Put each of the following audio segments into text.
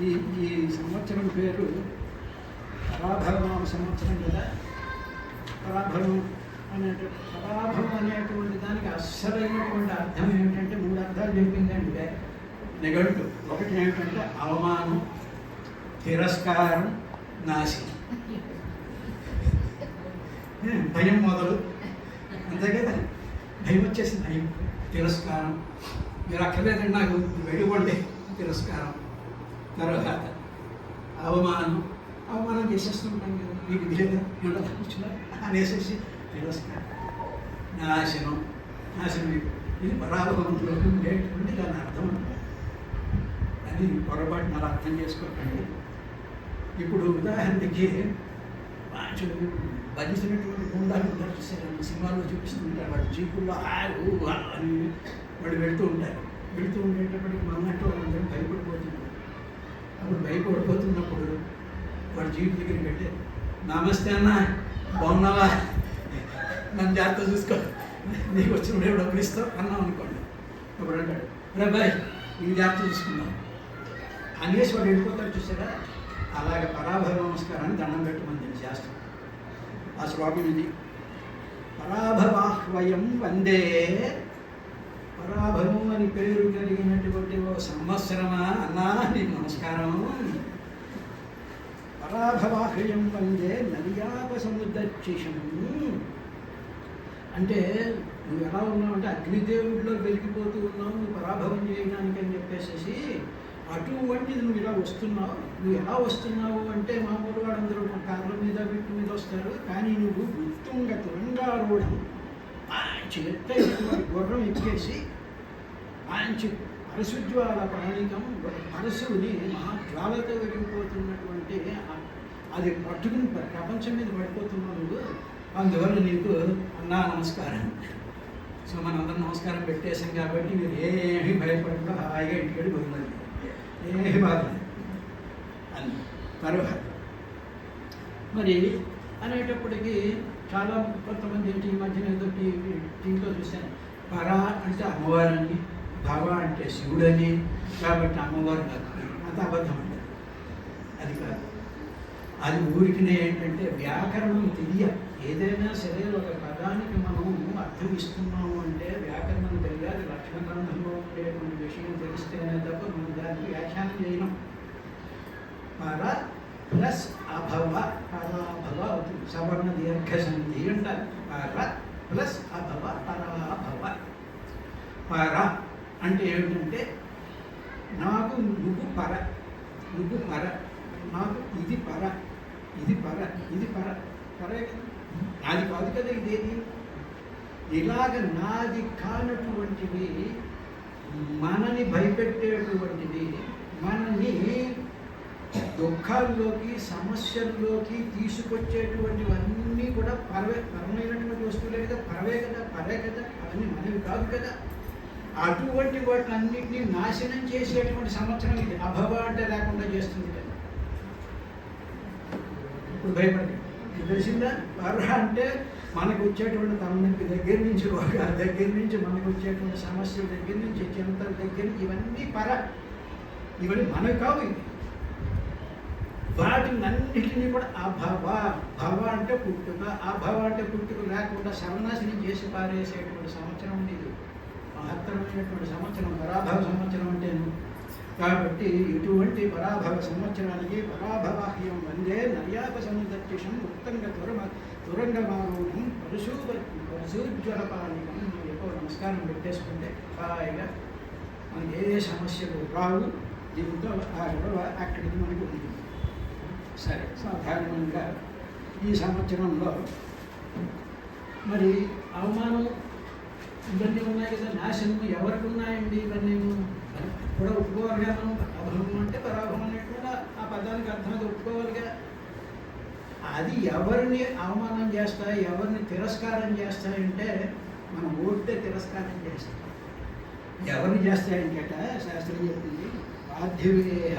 ఈ ఈ సంవత్సరం పేరు పరాభవనామ సంవత్సరం కదా. పరాభవం అనేటువంటి దానికి అస్సలైనటువంటి అర్థం ఏమిటంటే 3 అర్థాలు చెప్పిందంటే నిఘంటు. ఒకటి ఏమిటంటే అవమానం, తిరస్కారం, నాశనం. భయం మొదలు అంతే కదా. భయం వచ్చేసి భయం, తిరస్కారం. మీరు అక్కర్లేదండి నాకు వెళ్ళిపోండి, తిరస్కారం. తర్వాత అవమానం చేసేస్తుంటాం కదా, మీకు తెలియదు కూర్చున్నా అనేసేసి తిరస్కారం. నాశనం ఇది పరాభవంలో ఉండేటువంటి దాని అర్థం అంటారు. అది పొరపాటు మరి అర్థం చేసుకోకండి. ఇప్పుడు ఉదాహరణకి భజించినటువంటి గుండాలు ఉంటారు చూసారండి, సినిమాలో చూపిస్తుంటారు. వాడు జీపుల్లో అని వాడు వెళ్తూ ఉండేటప్పటికి మనతో అందరం భయపడిపోతున్నారు. అప్పుడు భయపడిపోతున్నప్పుడు వాడు జీపు దగ్గరికి పెట్టి, నమస్తే అన్న, బాగున్నావా, నన్ను జాగ్రత్త చూసుకో, నీకు వచ్చిన డబ్బులు ఇస్తావు అన్నాం అనుకోండి. అప్పుడు అంటాడు, రే బాయ్ ఇది జాగ్రత్త చూసుకున్నాం అనేసి వాడు వెళ్ళిపోతాడు చూసారా. అలాగే పరాభవ నమస్కారాన్ని దండం పెట్టమని శాస్త్రం. ఆ శ్లోకం ఇది. పరాభవాహ్వయం వందే. పరాభవం అని పేరు కలిగినటువంటి ఓ సంవత్సరమా అన్నా, నీకు నమస్కారం. పరాభవాహ్వయం వందే నర్యాపసముదర్చిషం. అంటే నువ్వు ఎలా ఉన్నావు అంటే అగ్నిదేవుడిలో వెలిగిపోతూ ఉన్నావు, నువ్వు పరాభవం చేయడానికి అని చెప్పేసి అటువంటిది నువ్వు ఇలా వస్తున్నావు. నువ్వు ఎలా వస్తున్నావు అంటే మామూలు వాళ్ళందరూ కార్ల మీద వీటి మీద వస్తారు, కానీ నువ్వు ఉత్తుంగ తురంగారూఢం మంచి ఎత్తైనటువంటి గుర్రం ఎక్కేసి మంచి పరశుజ్వాల ప్రాణికం పరశువుని మహాజ్వాలతో వెలిగిపోతున్నటువంటి అది పట్టుకుని ప్రపంచం మీద పడిపోతున్నావు నువ్వు. అందువల్ల నీకు అన్నా నమస్కారం. సో మనందరం నమస్కారం పెట్టేసాం కాబట్టి మీరు ఏమీ భయపడకుండా హాయిగా ఇంటికి పోయిందండి, ఏమీ బాధ అని. తర్వాత మరి అనేటప్పటికీ చాలా కొంతమంది ఏంటి ఈ మధ్యన ఏదో టీవీలో చూశాను, పరా అంటే అమ్మవారని, భవ అంటే శివుడని, కాబట్టి అమ్మవారు కాదు, అంత అబద్ధం అంటారు. అది కాదు, అది ఊరికినే ఏంటంటే వ్యాకరణం తెలియాలి. ఏదైనా సరే ఒక పదానికి మనం అర్థం ఇస్తున్నాము అంటే వ్యాకరణం తెలియాలి. లక్షణగ్రంథంలో ఉండేటువంటి విషయం తెలిస్తేనే తప్ప మనం దానికి వ్యాఖ్యానం చేయడం. పర ప్లస్ అభవ, పరాభవ అవుతుంది. సవర్ణ దీర్ఘ సంధి అంటారు. పర ప్లస్ అభవ, పరాభవ. పర అంటే ఏమిటంటే నాకు నువ్వు పర, నువ్వు పర, నాకు ఇది పర, ఇది పర, ఇది పరే కదా, నాది కాదు కదా ఇదేది. ఇలాగ నాది కానటువంటివి, మనని భయపెట్టేటువంటివి, మనని దుఃఖాల్లోకి సమస్యల్లోకి తీసుకొచ్చేటువంటివన్నీ కూడా పరమైనటువంటి వస్తువులే కదా, పరే కదా, అవన్నీ మనవి కాదు కదా. అటువంటి వాటిని అన్నింటినీ నాశనం చేసేటువంటి సంవత్సరం ఇది. అభవ అంటే లేకుండా చేస్తుంది కదా. ఇప్పుడు భయపడి తెలిసిందా. పర అంటే మనకు వచ్చేటువంటి తలనొప్పి దగ్గర నుంచి, రోగాల దగ్గర నుంచి, మనకు వచ్చేటువంటి సమస్యల దగ్గర నుంచి, చింతల దగ్గర నుంచి, ఇవన్నీ పర, ఇవన్నీ మనకు కావు. ఇవి వాటిని అన్నిటినీ కూడా అభవ. భవ అంటే పుట్టుక, అభవ అంటే పుట్టుక లేకుండా సర్వనాశనం చేసి పారేసేటువంటి సంవత్సరం ఇది. మహత్తరమైనటువంటి సంవత్సరం పరాభవ సంవత్సరం అంటేను. కాబట్టి ఇటువంటి పరాభవ సంవత్సరానికి పరాభవాహ్యం వందే నర్యాపసముదర్చిషం ఉత్తంగ తురంగమారూఢం పరశూజ్వలపాలికం. ఎక్కువ నమస్కారం పెట్టేసుకుంటే హాయిగా మనకి ఏ సమస్యలు రావు. దీంతో ఆ గొడవ అక్కడికి మనకి ఉంది. సరే, సాధారణంగా ఈ సంవత్సరంలో మరి అవమానం ఇవన్నీ ఉన్నాయి కదా, నాశనం ఎవరికి ఉన్నాయండి ఇవన్నీ కూడా ఒప్పుకోవాలిగా. మనం పరాభవం అంటే పరాభవం అనేటువంటి ఆ పదానికి అర్థం అది ఒప్పుకోవాలిగా. అది ఎవరిని అవమానం చేస్తాయి, ఎవరిని తిరస్కారం చేస్తాయంటే మనం ఓడితే తిరస్కారం చేస్తాం. ఎవరిని చేస్తాయంటే శాస్త్రం చెప్పింది, పార్థివేయ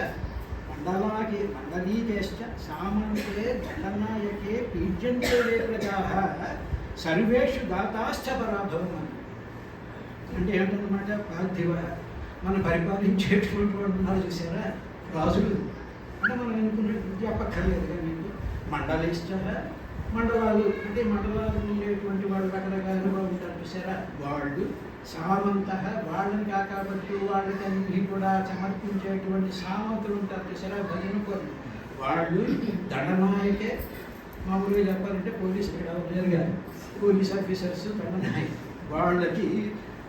మండలీకేశ్చ సామంతే దండనాయకే పీడ్యంతే ప్రజాః సర్వేషు దాతాశ్చ పరాభవం అని. అంటే ఏంటన్నమాట, పార్థివ మన పరిపాలించేటువంటి వాడు ఉన్నారు చూసారా, రాజులు అంటే మనం అనుకున్నట్టు చెప్పక్కర్లేదు కానీ మండలిష్ట మండలాలు అంటే మండలాలు ఉండేటువంటి వాళ్ళు రకరకాలుగా ఉంటారు చూసారా వాళ్ళు సామంత వాళ్ళని కాకపట్టు వాళ్ళకి అన్ని కూడా సమర్పించేటువంటి సామంతులు ఉంటారు చూసారా భజన కోరు వాళ్ళు దండనాయకే మామూలుగా చెప్పాలంటే పోలీసు నేరుగా పోలీస్ ఆఫీసర్స్ దండనాయక్ వాళ్ళకి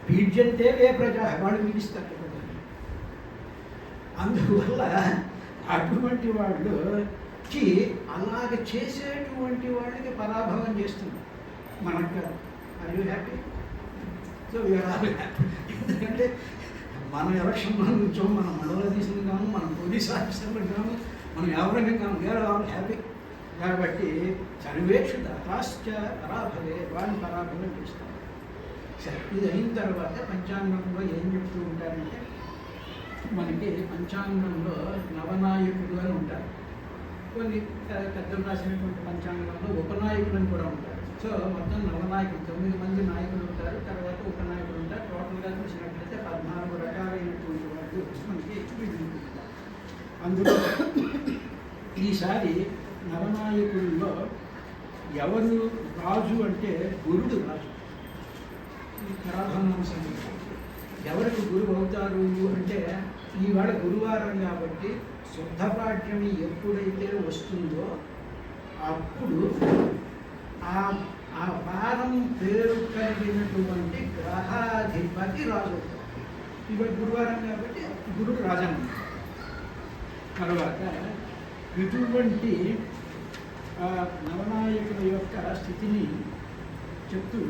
పీడ్యంతే వే ప్రజా వాళ్ళు పీడిస్తారు అందువల్ల అటువంటి వాళ్ళకి అలాగ చేసేటువంటి వాళ్ళకి పరాభవం చేస్తుంది మనకు కాదు. Are you happy? So we are all happy. ఎందుకంటే మన ఎలక్షన్లో నుంచో మన మండలాధీశులు కాము మన పోలీస్ ఆఫీసర్లు కాము మనం ఎవరైనా కాము వీఆర్ ఆల్ హ్యాపీ. కాబట్టి సర్వేక్షు దాతాశ్చ పరాభవే వాళ్ళని పరాభవం చేస్తాం. సరే ఇది అయిన తర్వాత పంచాంగంలో ఏం చెప్తూ ఉంటారంటే మనకి పంచాంగంలో నవనాయకుడు అని ఉంటారు. కొన్ని పెద్దలు రాసినటువంటి పంచాంగంలో ఉపనాయకుడు అని కూడా ఉంటారు. సో మొత్తం నవనాయకులు 9 మంది నాయకులు ఉంటారు, తర్వాత ఉపనాయకులు ఉంటారు. టోటల్గా చూసినట్లయితే 14 రకాలైనటువంటి వాళ్ళు మనకి ఉంటారు. అందులో ఈసారి నవనాయకుల్లో ఎవరు రాజు అంటే గురుడు రాజు. ఈ పరాభవాంశం ఎవరికి గురువు అవుతారు అంటే ఈవేళ గురువారం కాబట్టి శుద్ధపాఠ్యమి ఎప్పుడైతే వస్తుందో అప్పుడు ఆ వారం పేరు కలిగినటువంటి గ్రహాధిపతి రాజు అవుతారు. ఇవాళ గురువారం కాబట్టి గురుడు రాజన్న. తర్వాత ఇటువంటి నవనాయకుల యొక్క స్థితిని చెప్తూ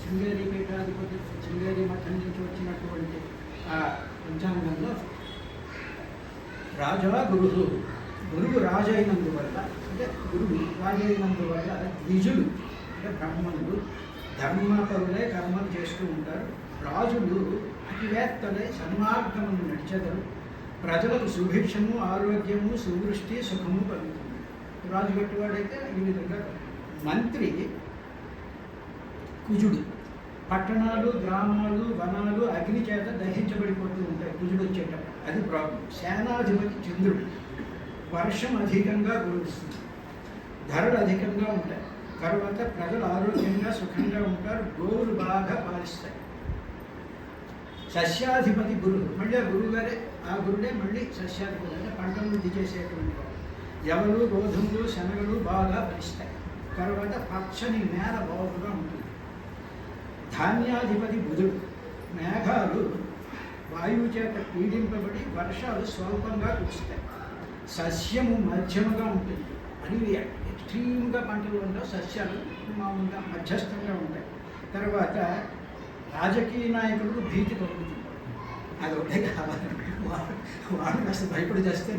శృంగేరి పీఠాధిపతి శృంగేరి మఠం నుంచి వచ్చినటువంటి ఆ పంచాంగంలో రాజా గురువు రాజైనందువల్ల అంటే గురువు రాజైనందువల్ల ద్విజులు అంటే బ్రాహ్మణులు ధర్మపరులే కర్మలు చేస్తూ ఉంటారు. రాజులు అతివేత్తలే సన్మార్గమును నడిచెదరు. ప్రజలకు సుభిక్షము ఆరోగ్యము సువృష్టి సుఖము కలుగుతుంది. రాజు గట్టివాడైతే ఈ విధంగా. మంత్రి కుజుడు. పట్టణాలు గ్రామాలు వనాలు అగ్ని చేత దహించబడిపోతూ ఉంటాయి కుజుడు వచ్చేటప్పుడు, అది ప్రాబ్లం. సేనాధిపతి చంద్రుడు. వర్షం అధికంగా కురుస్తుంది, ధరలు అధికంగా ఉంటాయి. తర్వాత ప్రజలు ఆరోగ్యంగా సుఖంగా ఉంటారు, గోవులు బాగా పాలిస్తాయి. సస్యాధిపతి గురువు. మళ్ళీ ఆ గురువు గారే ఆ గురుడే మళ్ళీ సస్యాధిపతి అంటే పంటలు వృద్ధి చేసేటువంటి వాడు. ఎవరు గోధుమలు శనగలు బాగా ఫలిస్తాయి. తర్వాత పచ్చని నేల బాగుగా ఉంటుంది. ధాన్యాధిపతి బుధుడు. మేఘాలు వాయువు చేత పీడింపబడి వర్షాలు స్వల్పంగా కురుస్తాయి. సస్యము మధ్యముగా ఉంటుంది. అడవి ఎక్స్ట్రీమ్గా పంటలు ఉండవు, సస్యాలు మామూలుగా మధ్యస్థంగా ఉంటాయి. తర్వాత రాజకీయ నాయకులకు భీతి కలుగుతుంది. అది ఒకటే కావాలి, వాడు కాస్త భయపడి చేస్తే